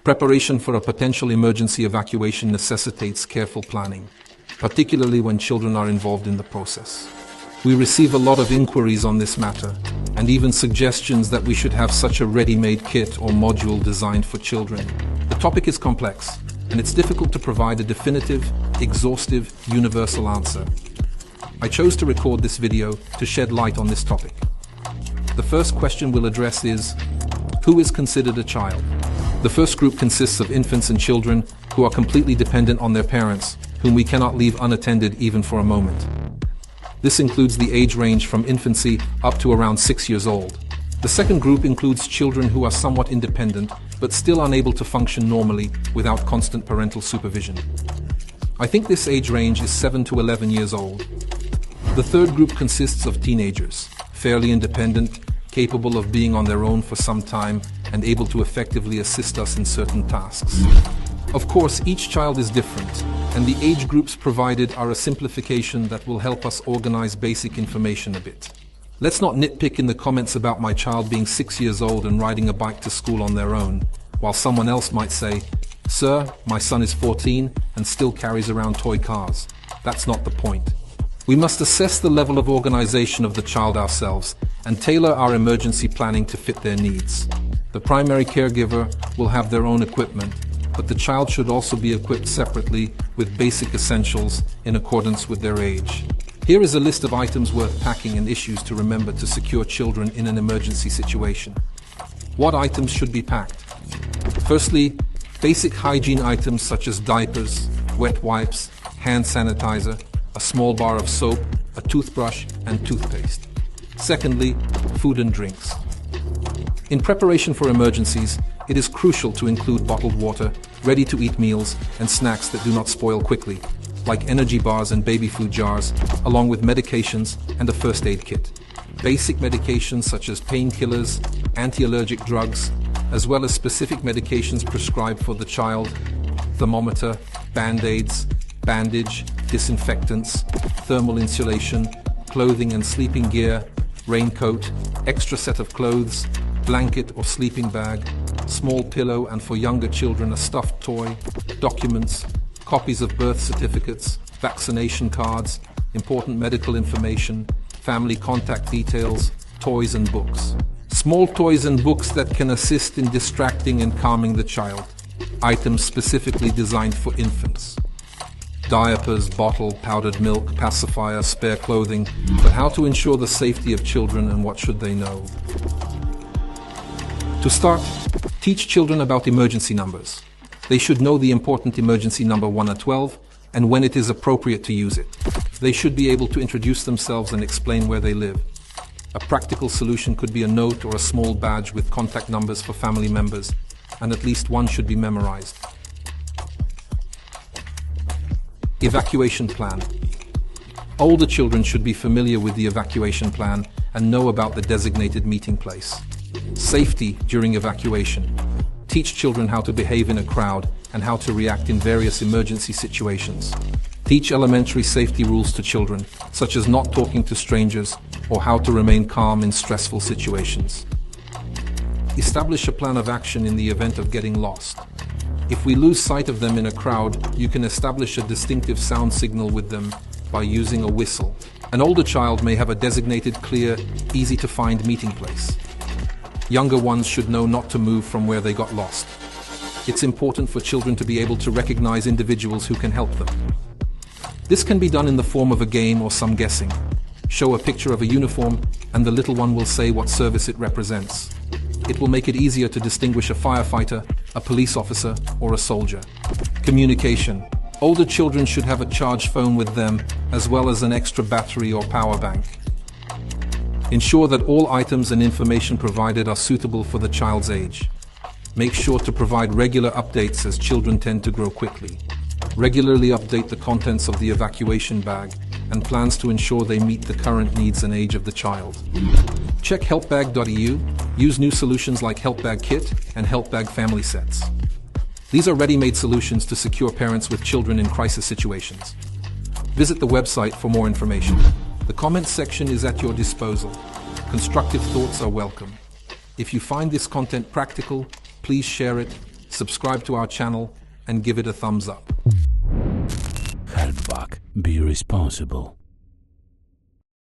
Preparation for a potential emergency evacuation necessitates careful planning, particularly when children are involved in the process. We receive a lot of inquiries on this matter, and even suggestions that we should have such a ready-made kit or module designed for children. The topic is complex, and it's difficult to provide a definitive, exhaustive, universal answer. I chose to record this video to shed light on this topic. The first question we'll address is, who is considered a child? The first group consists of infants and children who are completely dependent on their parents, whom we cannot leave unattended even for a moment. This includes the age range from infancy up to around 6 years old. The second group includes children who are somewhat independent, but still unable to function normally without constant parental supervision. I think this age range is 7 to 11 years old. The third group consists of teenagers, fairly independent, capable of being on their own for some time, and able to effectively assist us in certain tasks. Of course, each child is different, and the age groups provided are a simplification that will help us organize basic information a bit. Let's not nitpick in the comments about my child being 6 years old and riding a bike to school on their own, while someone else might say, "Sir, my son is 14 and still carries around toy cars." That's not the point. We must assess the level of organization of the child ourselves and tailor our emergency planning to fit their needs. The primary caregiver will have their own equipment, but the child should also be equipped separately with basic essentials in accordance with their age. Here is a list of items worth packing and issues to remember to secure children in an emergency situation. What items should be packed? Firstly, basic hygiene items such as diapers, wet wipes, hand sanitizer, a small bar of soap, a toothbrush, and toothpaste. Secondly, food and drinks. In preparation for emergencies, it is crucial to include bottled water, ready-to-eat meals, and snacks that do not spoil quickly, like energy bars and baby food jars, along with medications and a first aid kit. Basic medications such as painkillers, anti-allergic drugs, as well as specific medications prescribed for the child, thermometer, band-aids, bandage, disinfectants, thermal insulation, clothing and sleeping gear, raincoat, extra set of clothes, blanket or sleeping bag, small pillow, and for younger children a stuffed toy, documents, copies of birth certificates, vaccination cards, important medical information, family contact details, toys and books. Small toys and books that can assist in distracting and calming the child. Items specifically designed for infants. Diapers, bottle, powdered milk, pacifier, spare clothing, but how to ensure the safety of children and what should they know? To start, teach children about emergency numbers. They should know the important emergency number 112 and when it is appropriate to use it. They should be able to introduce themselves and explain where they live. A practical solution could be a note or a small badge with contact numbers for family members, and at least one should be memorized. Evacuation plan. Older children should be familiar with the evacuation plan and know about the designated meeting place. Safety during evacuation. Teach children how to behave in a crowd and how to react in various emergency situations. Teach elementary safety rules to children, such as not talking to strangers or how to remain calm in stressful situations. Establish a plan of action in the event of getting lost. If we lose sight of them in a crowd, you can establish a distinctive sound signal with them by using a whistle. An older child may have a designated, clear, easy-to-find meeting place. Younger ones should know not to move from where they got lost. It's important for children to be able to recognize individuals who can help them. This can be done in the form of a game or some guessing. Show a picture of a uniform, and the little one will say what service it represents. It will make it easier to distinguish a firefighter, a police officer, or a soldier. Communication. Older children should have a charged phone with them, as well as an extra battery or power bank. Ensure that all items and information provided are suitable for the child's age. Make sure to provide regular updates as children tend to grow quickly. Regularly update the contents of the evacuation bag and plans to ensure they meet the current needs and age of the child. Check helpbag.eu, use new solutions like helpbag kit and helpbag family sets. These are ready-made solutions to secure parents with children in crisis situations. Visit the website for more information. The comments section is at your disposal. Constructive thoughts are welcome. If you find this content practical, please share it, subscribe to our channel, and give it a thumbs up. Helpbag. Be responsible.